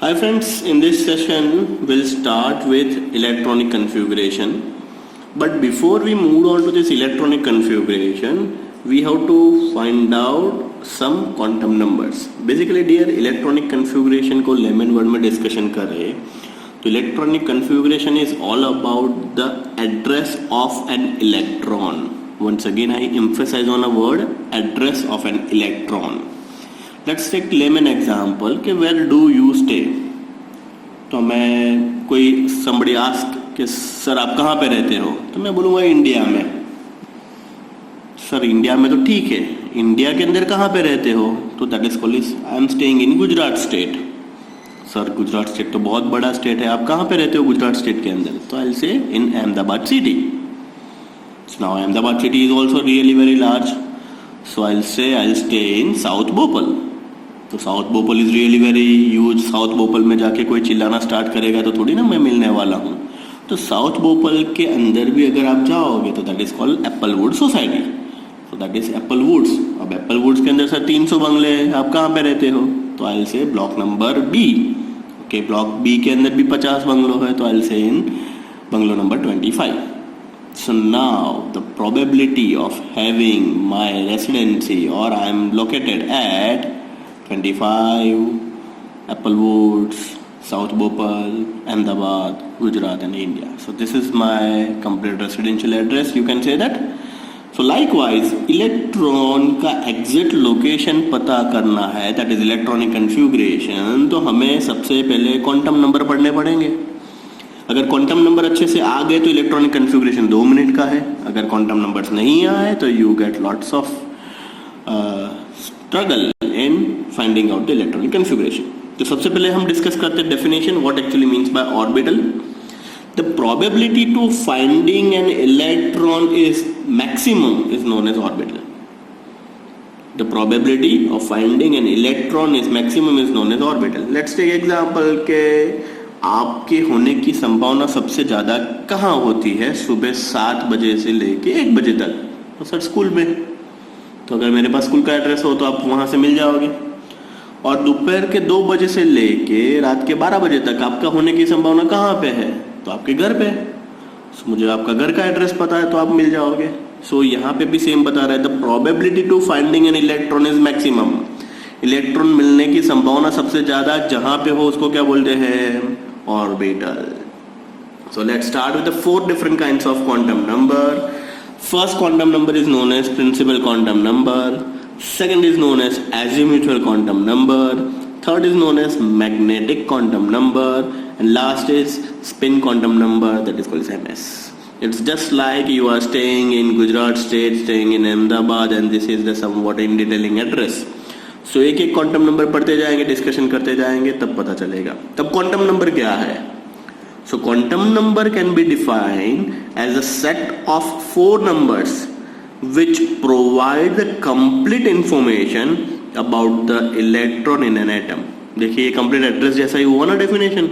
Hi friends, in this session we'll start with electronic configuration. But before we move on to this electronic configuration, we have to find out some quantum numbers. Basically dear, electronic configuration को layman word में discussion कर रहे तो electronic configuration is all about the address of an electron. Once again I emphasize on a word, address of an electron. Let's take layman example कि where do you stay? तो मैं कोई somebody ask कि sir आप कहाँ पे रहते हो, तो मैं बोलूँगा इंडिया में. सर इंडिया में तो ठीक है, इंडिया के अंदर कहाँ पे रहते हो, तो that is called I am staying in Gujarat state. Sir Gujarat state तो बहुत बड़ा स्टेट है, आप कहाँ पे रहते हो गुजरात स्टेट के अंदर, तो I will say in Ahmedabad city. Now Ahmedabad city is also really very large, so I will say I will stay in south Bhopal. तो south Bhopal is really very huge. South Bhopal में जाके कोई चिल्लाना स्टार्ट करेगा तो थोड़ी ना मैं मिलने वाला हूँ. तो साउथ भोपाल के अंदर भी अगर आप जाओगे तो that is called Applewood society. So that is Applewoods. अब एप्पलवुड्स के अंदर सर 300 बंगले हैं, आप कहाँ पे रहते हो, तो I will say block number B. Okay, block B के अंदर भी 50 बंगलो है, तो I will say in bungalow number 25. So now the probability of having my residency or I am located at 25 Applewoods, South Bhopal, Ahmedabad, Gujarat and India. So this is my complete residential address, you can say that. So likewise electron का exit location पता करना है, that is electronic configuration, तो हमें सबसे पहले quantum number पढ़ने पड़ेंगे. अगर क्वांटम नंबर अच्छे से आ गए तो इलेक्ट्रॉनिक कन्फिगरेशन 2 मिनट का है. अगर क्वांटम नंबर्स नहीं आए तो you get lots of struggle in finding out the electronic configuration. तो सबसे पहले हम डिस्कस करते हैं definition, what actually means by orbital. The probability to finding an electron is maximum is known as orbital. The probability of finding an electron is maximum is known as orbital. Let's take example के आपके होने की संभावना सबसे ज़्यादा कहाँ होती है, सुबह 7 बजे से लेके 1 बजे तक. तो सर स्कूल में, तो अगर मेरे पास स्कूल का एड्रेस हो तो आप वहाँ से मिल जाओगे. और दोपहर के 2 बजे से लेके रात के 12 बजे तक आपका होने की संभावना कहाँ पे है, तो आपके घर पे. so, मुझे आपका घर का एड्रेस पता है तो आप मिल जाओगे. सो यहाँ पे भी सेम बता रहा है, the probability to finding an electron is maximum. Electron मिलने की संभावना सबसे ज्यादा जहां पे हो उसको क्या बोलते हैं, orbital. So let's start with the 4 different kinds of quantum number. First quantum number is known as principal quantum number. Second is known as azimuthal quantum number. Third is known as magnetic quantum number. And last is spin quantum number, that is called MS. It's just like you are staying in Gujarat state, staying in Ahmedabad, and this is the somewhat in detailing address. So एक एक quantum number पढ़ते जाएंगे, discussion करते जाएंगे, तब पता चलेगा. तब क्वांटम नंबर क्या है? So quantum number can be defined as a set of 4 numbers which provide the complete information about the electron in an atom. देखिए ये complete address जैसा ही हुआ ना डेफिनेशन,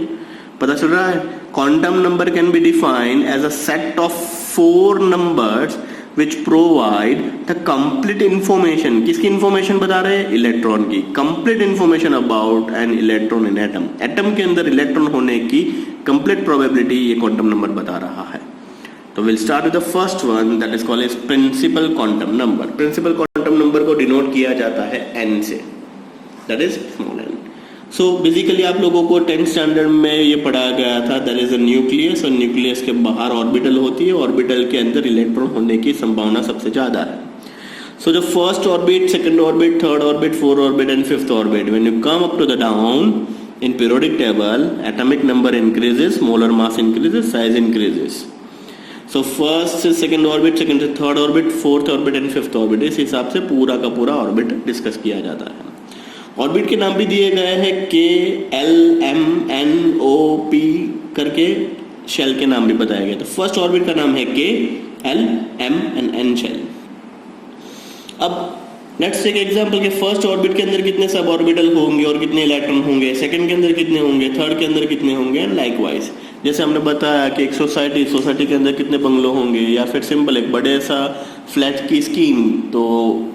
पता चल रहा है. Quantum number can be defined as a set of 4 numbers which provide the complete information. किसकी इंफॉर्मेशन बता रहे हैं, इलेक्ट्रॉन की. Complete information about an electron in atom. Atom के अंदर इलेक्ट्रॉन होने की कंप्लीट प्रोबेबिलिटी ये क्वांटम नंबर बता रहा है. तो will start with the first one, that is called as principal quantum number. Principal quantum number को डिनोट किया जाता है n से, that is small n. So basically आप लोगों को 10th स्टैंडर्ड में ये पढ़ाया गया था, दैट इज अ न्यूक्लियस, और न्यूक्लियस के बाहर ऑर्बिटल होती है, ऑर्बिटल के अंदर इलेक्ट्रॉन होने की संभावना सबसे ज्यादा है. So the first orbit, second orbit, third orbit, fourth orbit and fifth orbit, when you come up to the down in periodic table, atomic number increases, molar mass increases, size increases. So first से second orbit, second से third orbit, fourth orbit and fifth orbit, इस हिसाब से पूरा का पूरा orbit discuss किया जाता है. ऑर्बिट के नाम भी दिए गए हैं, K L M N O P करके शेल के नाम भी बताया गया. तो फर्स्ट ऑर्बिट का नाम है K L M N N shell. अब लेट्स टेक एग्जांपल के फर्स्ट ऑर्बिट के अंदर कितने सब ऑर्बिटल होंगे और कितने इलेक्ट्रॉन होंगे, सेकंड के अंदर कितने होंगे, थर्ड के अंदर कितने होंगे, एंड लाइकवाइज. जैसे हमने बताया कि एक सोसाइटी के अंदर कितने बंगलो होंगे, या फिर सिंपल एक बड़े सा फ्लैट की स्कीम, तो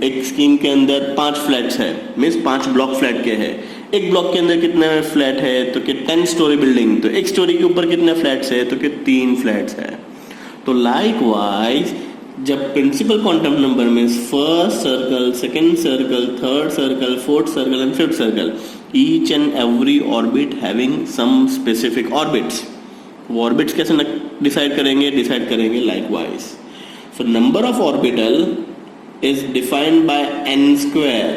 एक स्कीम के अंदर 5 फ्लैट्स है, मीन्स 5 ब्लॉक फ्लैट के हैं. एक ब्लॉक के अंदर कितने फ्लैट है, तो कि 10 स्टोरी बिल्डिंग, तो एक स्टोरी के ऊपर कितने फ्लैट्स है, तो कि 3 फ्लैट्स है। तो लाइकवाइज जब प्रिंसिपल क्वांटम नंबर में first circle, second circle, third circle, fourth circle and fifth circle, each and every orbit having some specific orbits, वो ऑर्बिट्स कैसे डिसाइड करेंगे likewise. So number of orbital is defined by n square.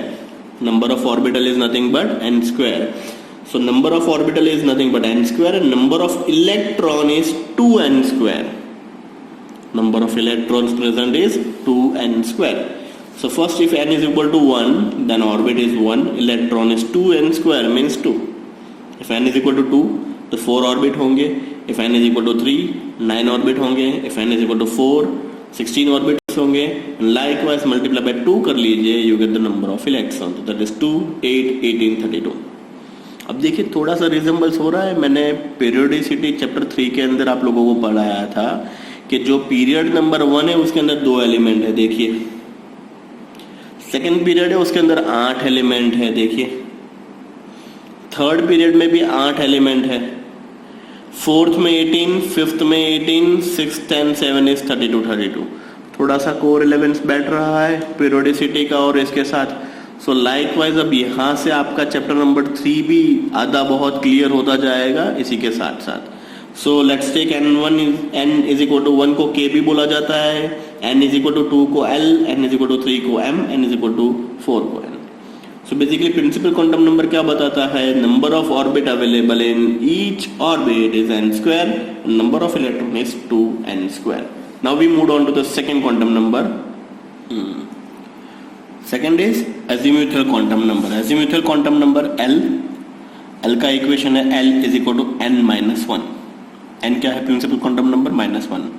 Number of orbital is nothing but n square. So number of orbital is nothing but n square and number of electron is 2n square. Number of electrons present is 2n square. So first if n is equal to 1 then orbit is 1, electron is 2n square means 2. If n is equal to 2 तो 4 orbit होंगे. If n is equal to 3 9 orbit होंगे. If n is equal to 4 16 orbits होंगे. Likewise multiply by 2 कर लीजिए, you get the number of electron, तो that is 2 8 18 32. अब देखिए थोड़ा सा रिजेंबल्स हो रहा है. मैंने पीरियोडिसिटी चैप्टर 3 के अंदर आप लोगों को पढ़ाया था कि जो पीरियड नंबर 1 है उसके अंदर 2 एलिमेंट है, देखिए. सेकेंड पीरियड है उसके अंदर 8 एलिमेंट है, देखिए. थर्ड पीरियड में भी 8 एलिमेंट है. फोर्थ में 18, फिफ्थ में 18, सिक्स 10 7 इज 32. थोड़ा सा कोरिलेवेंस बैठ रहा है पीरियोडिसिटी का और इसके साथ. सो लाइकवाइज अब यहाँ से आपका चैप्टर नंबर 3 भी आधा बहुत क्लियर होता जाएगा इसी के साथ साथ. So let's take n is equal to 1 को k भी बोला जाता है, n इज इक्वल टू 2 को l, n is equal to 3 को m, n is equal to 4 को n. So basically principal quantum number क्या बताता है? Number of orbit available in each orbit is n square, number of electron is 2n square. Now we move on to the second quantum number. Second is azimuthal quantum number. Azimuthal quantum number l का equation है l is equal to n minus 1. n क्या है? Principal quantum number -1.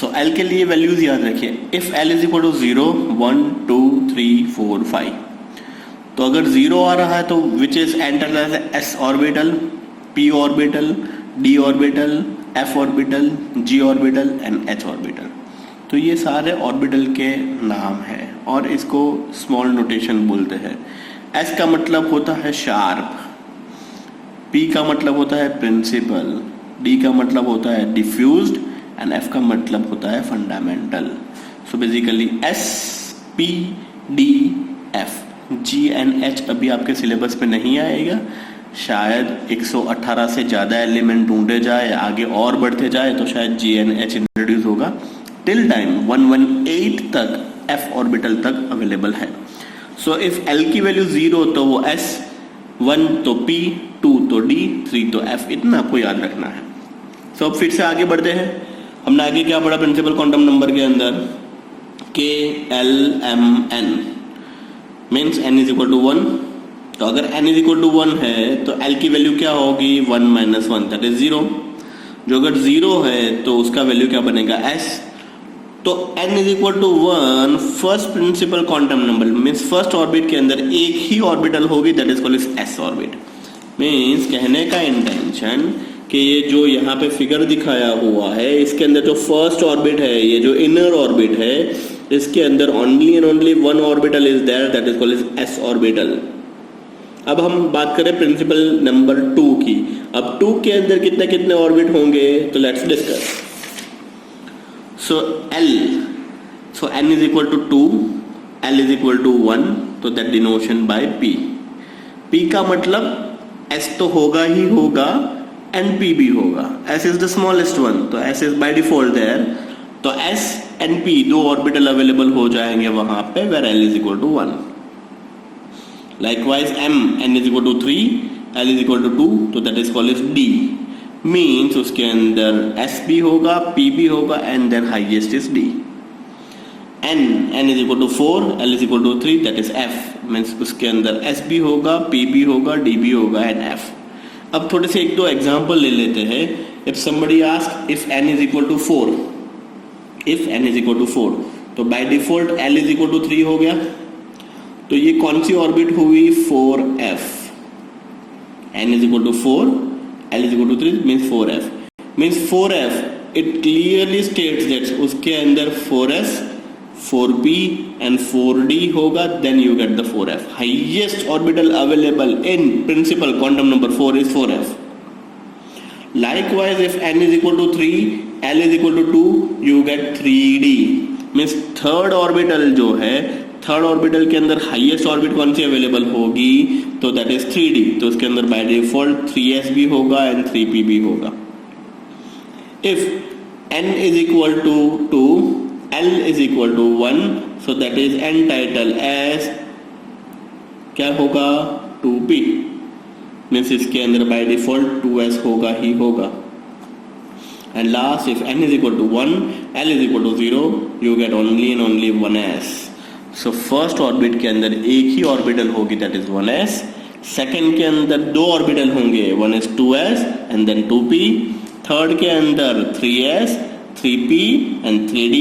So l के लिए values याद रखिए. If l is equal to 0 1 2 3 4 5, तो अगर 0 आ रहा है तो which is enter as s orbital, p orbital, d orbital, f orbital, g orbital and h orbital. तो ये सारे ऑर्बिटल के नाम हैं और इसको स्मॉल नोटेशन बोलते हैं. s का मतलब होता है शार्प, p का मतलब होता है प्रिंसिपल, d का मतलब होता है डिफ्यूज्ड एंड f का मतलब होता है fundamental. So basically s, p, d, f. G and H अभी आपके सिलेबस पे नहीं आएगा. शायद 118 से ज़्यादा एलिमेंट ढूंढे जाए, आगे और बढ़ते जाए तो शायद G एंड H इंट्रोड्यूस होगा. टिल टाइम 118 तक F ऑर्बिटल तक अवेलेबल है. सो इफ L की वैल्यू 0 तो वो S, 1 तो P, 2 तो D, 3 तो F. इतना आपको याद रखना है. सो अब फिर से आगे बढ़ते हैं. हमने आगे क्या पढ़ा प्रिंसिपल क्वांटम नंबर के अंदर? K L M N means n is equal to 1. तो अगर n इज इक्वल टू 1 है तो l की वैल्यू क्या होगी? 1 माइनस 1 दैट इज 0. जो अगर 0 है तो उसका वैल्यू क्या बनेगा? s. तो n is equal to 1 first principal quantum number means first orbit के अंदर एक ही ऑर्बिटल होगी, that is called s orbit. Means कहने का इंटेंशन कि ये जो यहाँ पे फिगर दिखाया हुआ है इसके अंदर जो फर्स्ट ऑर्बिट है, ये जो इनर ऑर्बिट है, इसके अंदर only and only one orbital is there that is called S orbital. अब हम बात करें प्रिंसिपल नंबर 2 की. अब 2 के अंदर कितने कितने ऑर्बिट होंगे तो let's discuss. So L, so n is equal to 2, L is equal to 1, तो that denotation by P. P का मतलब S तो होगा ही होगा एंड P भी होगा. S is the smallest one, तो S is by default there. तो S एंड P दो ऑर्बिटल अवेलेबल हो जाएंगे वहां पे where L is equal to 1. Likewise M, N is equal to 3, L is equal to 2, तो that is called D. Means उसके अंदर S भी होगा, P भी होगा and then highest is D. N is equal to 4, L is equal to 3, that is F. Means उसके अंदर S भी होगा, P भी होगा, D भी होगा एंड F. अब थोड़े से एक दो एग्जाम्पल ले लेते हैं. If somebody ask if n is equal to 4, if n is equal to 4 तो by default l is equal to 3 हो गया. तो ये कौन सी ऑर्बिट हुई? 4f. n is equal to 4, l is equal to 3 means 4f. Means 4f it clearly states that उसके अंदर 4s 4p and 4d होगा, then you get the 4f. Highest orbital available in principal quantum number 4 is 4f. Likewise, if n is equal to 3, l is equal to 2, you get 3d. Means third orbital जो है, third orbital के अंदर highest orbit कौन सी available होगी, तो that is 3d. तो उसके अंदर बाय डिफॉल्ट 3s भी होगा एंड 3p भी होगा. If n is equal to 2, l is equal to 1, so that is n title as क्या होगा, 2p. मीन्स इसके अंदर बाय डिफॉल्ट 2s होगा ही होगा. And last, if n is equal to 1, l is equal to 0, you get only and only 1s. So first orbit के अंदर एक ही ऑर्बिटल होगी, दैट इज 1s. सेकेंड के अंदर दो ऑर्बिटल होंगे, one is 2s and then 2p. Third के अंदर 3s, 3p and 3d.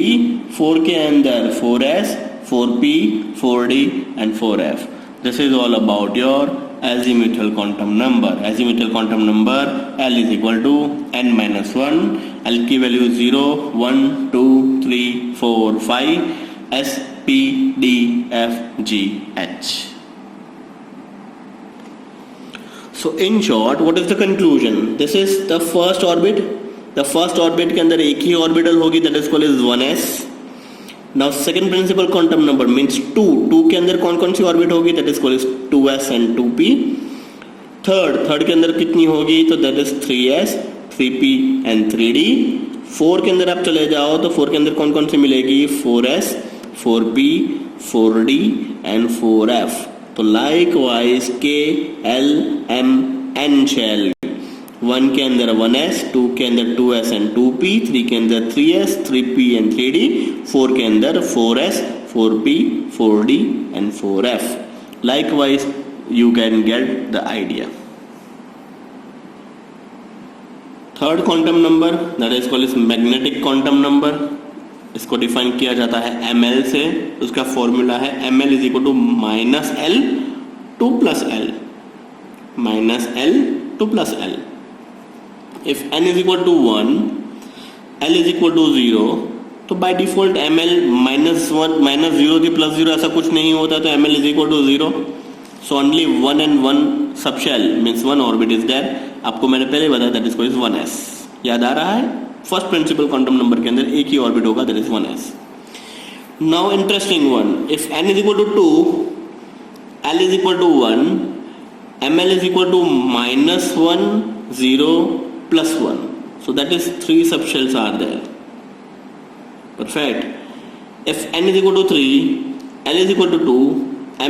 Four के अंदर 4s, 4p, 4d and 4f. This is all about your azimuthal quantum number. Azimuthal quantum number l is equal to n minus 1. l की value 0, 1, 2, 3, 4, 5, s, p, d, f, g, h. So in short, what is the conclusion? This is the first orbit. The first orbit के अंदर एक ही orbital होगी, that is called as 1s. Now second principal quantum number means 2. 2 के अंदर कौन कौन सी orbit होगी, that is called as 2s and 2p. Third के अंदर कितनी होगी, तो that is 3s, 3p and 3d. 4 के अंदर आप चले जाओ तो 4 के अंदर कौन कौन सी मिलेगी, 4s, 4p, 4d and 4f. तो likewise k, l, m, n shall 1 के अंदर 1s, 2 के अंदर 2s and 2p, 3 के अंदर 3s, 3p and 3d, 4 के अंदर 4s, 4p, 4d and 4f. Likewise, you can get the idea. Third quantum number, that is called as magnetic quantum number. इसको define किया जाता है ml से. उसका फॉर्मूला है ml is equal to minus l to plus l. Minus l to plus l. If n is equal to 1, l is equal to 0, तो by default ml minus 1 minus 0 की plus 0 ऐसा कुछ नहीं होता, तो ml is equal to 0. So only 1 and 1 subshell means one orbit is there. आपको मैंने पहले बताया that is called 1s. याद आ रहा है? फर्स्ट प्रिंसिपल क्वांटम नंबर के अंदर एक ही ऑर्बिट होगा, that is 1s. Now interesting one. If n is equal to 2, l is equal to 1, ml is equal to minus 1, 0, plus 1. So that is 3 subshells are there. Perfect. If n is equal to 3, l is equal to 2,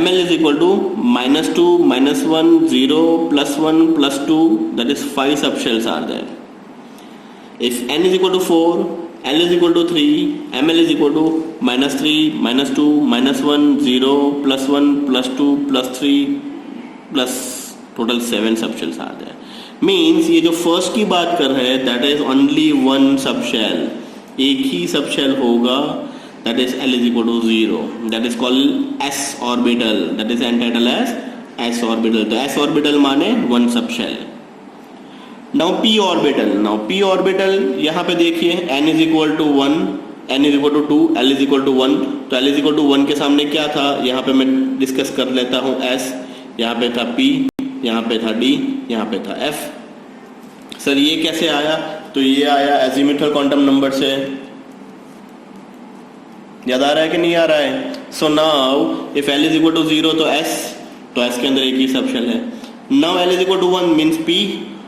ml is equal to minus 2, minus 1, 0, plus 1, plus 2, that is 5 subshells are there. If n is equal to 4, l is equal to 3, ml is equal to minus 3, minus 2, minus 1, 0, plus 1, plus 2, plus 3, plus total 7 subshells are there. Means ये जो first की बात कर रहे हैं, that is only one subshell. एक ही subshell होगा, that is l is equal to 0. That is called s orbital. That is entitled as s orbital. तो s orbital माने one subshell. Now p orbital. Now p orbital यहाँ पे देखिए n is equal to 1, n is equal to 2, l is equal to 1. तो l is equal to 1 के सामने क्या था, यहाँ पे मैं डिस्कस कर लेता हूँ. s, यहाँ पे था p, यहाँ पे था d, यहाँ पे था f. सर ये कैसे आया, तो ये आया एजीमुथल क्वांटम नंबर से. याद आ रहा है कि नहीं आ रहा है? So now if l is equal to 0 तो s के अंदर एक ही सबशेल है. Now l is equal to 1 means p,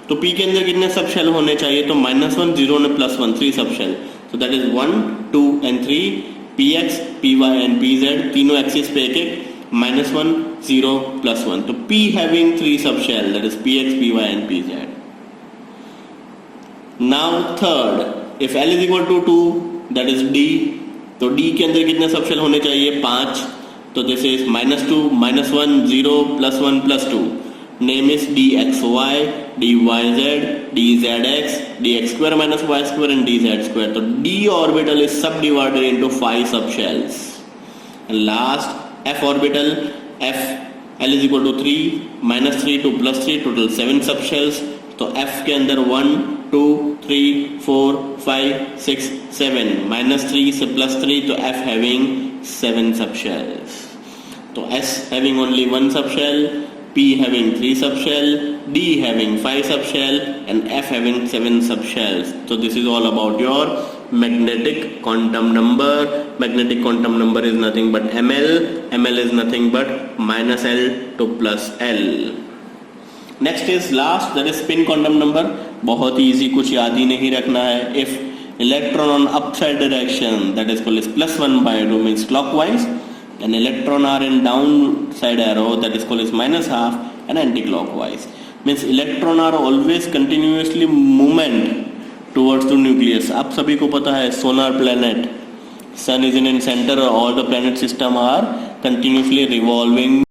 तो p के अंदर कितने सबशेल होने चाहिए, तो -1, 0 और +1, 3 सबशेल. तो that is 1, 2 and 3, px, py and pz, तीनों एक्सिस पे एक एक, -1, 0, +1. तो p having 3 subshell, that is px, py and pz. Now third, if l is equal to 2, that is d. तो d के अंदर कितने सबशेल होने चाहिए, 5. तो this is -2, -1, 0, +1, +2. Name is dxy, dyz, dzx, dx square minus y square and dz square. तो d orbital is subdivided into 5 subshells. And last f orbital, f, l is equal to 3, -3 to +3, total 7 subshells. तो f के अंदर 1, 2, 3, 4, 5, 6, 7, -3 से +3, तो f having 7 subshells. So S having only 1 subshell, P having 3 subshell, D having 5 subshell, and F having 7 subshells. So this is all about your magnetic quantum number. Magnetic quantum number is nothing but ml. ml is nothing but minus L to plus L. Next is last, that is spin quantum number. बहुत ही easy, कुछ याद ही नहीं रखना है. If electron on upside direction, that is called as plus 1 by 2 means clockwise, and electron are in downside arrow, that is called as minus half, and anti-clockwise means electron are always continuously movement towards the nucleus. आप सभी को पता है solar planet, sun is in center, all the planet system are continuously revolving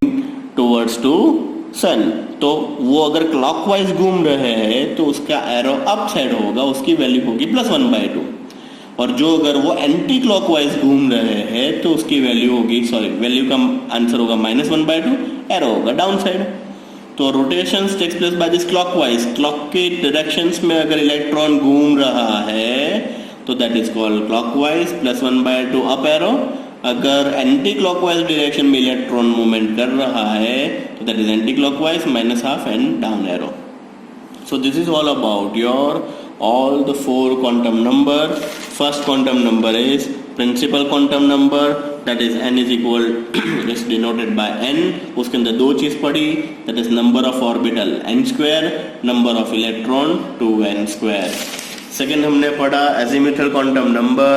towards to sun. तो वो अगर clockwise घूम रहे हैं तो उसका एरो अप साइड होगा, उसकी वैल्यू होगी +1 by 2, और जो अगर वो एंटी क्लॉकवाइज घूम रहे हैं तो उसकी वैल्यू होगी, वैल्यू का आंसर होगा -1 by 2, एरो होगा डाउन साइड. तो rotations takes place by this clockwise. Clock के डायरेक्शंस में अगर इलेक्ट्रॉन घूम रहा है तो that is called clockwise, +1 by 2 up arrow. अगर एंटी क्लॉकवाइज डायरेक्शन में इलेक्ट्रॉन मूवमेंट कर रहा है तो that is anti clockwise, -half and down arrow. So this is all about your all the 4 quantum number. First quantum number is principal quantum number, that is n is equal is denoted by n. उसके अंदर दो चीज पढ़ी, that is number of orbital n square, number of electron 2n square. Second हमने पढ़ा azimuthal quantum number,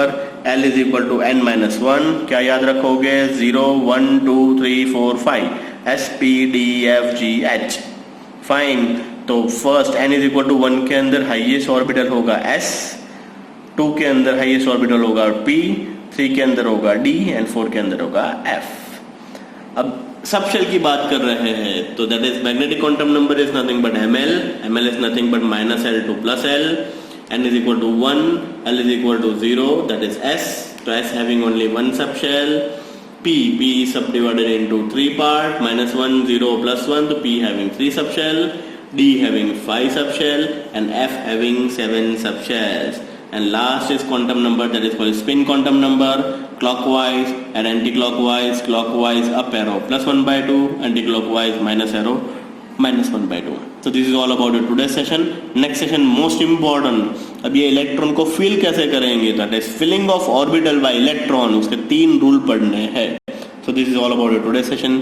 l is equal to n minus 1. क्या याद रखोगे? 0 1 2 3 4 5 s p d f g h. Fine. तो first n is equal to 1 के अंदर highest orbital होगा s, 2 के अंदर हाईएस्ट ऑर्बिटल होगा p, 3 के अंदर होगा d एंड 4 के अंदर होगा f. अब सबशेल की बात कर रहे हैं तो that is magnetic quantum number is nothing but ml. ml is nothing but -l to +l. n is equal to 1, l is equal to 0, that is s. So s having only 1 subshell. p is subdivided into 3 part, -1 0 +1, so p having 3 subshell, d having 5 subshell, and f having 7 subshells. And last is quantum number, that is called spin quantum number. Clockwise and anti-clockwise. Clockwise up arrow +1 by 2, anti-clockwise minus arrow -1 by 2. So this is all about it today's session. Next session most important. अब ये electron को fill कैसे करेंगे, that is filling of orbital by electron. उसके 3 rule पढ़ने हैं. So this is all about it today's session.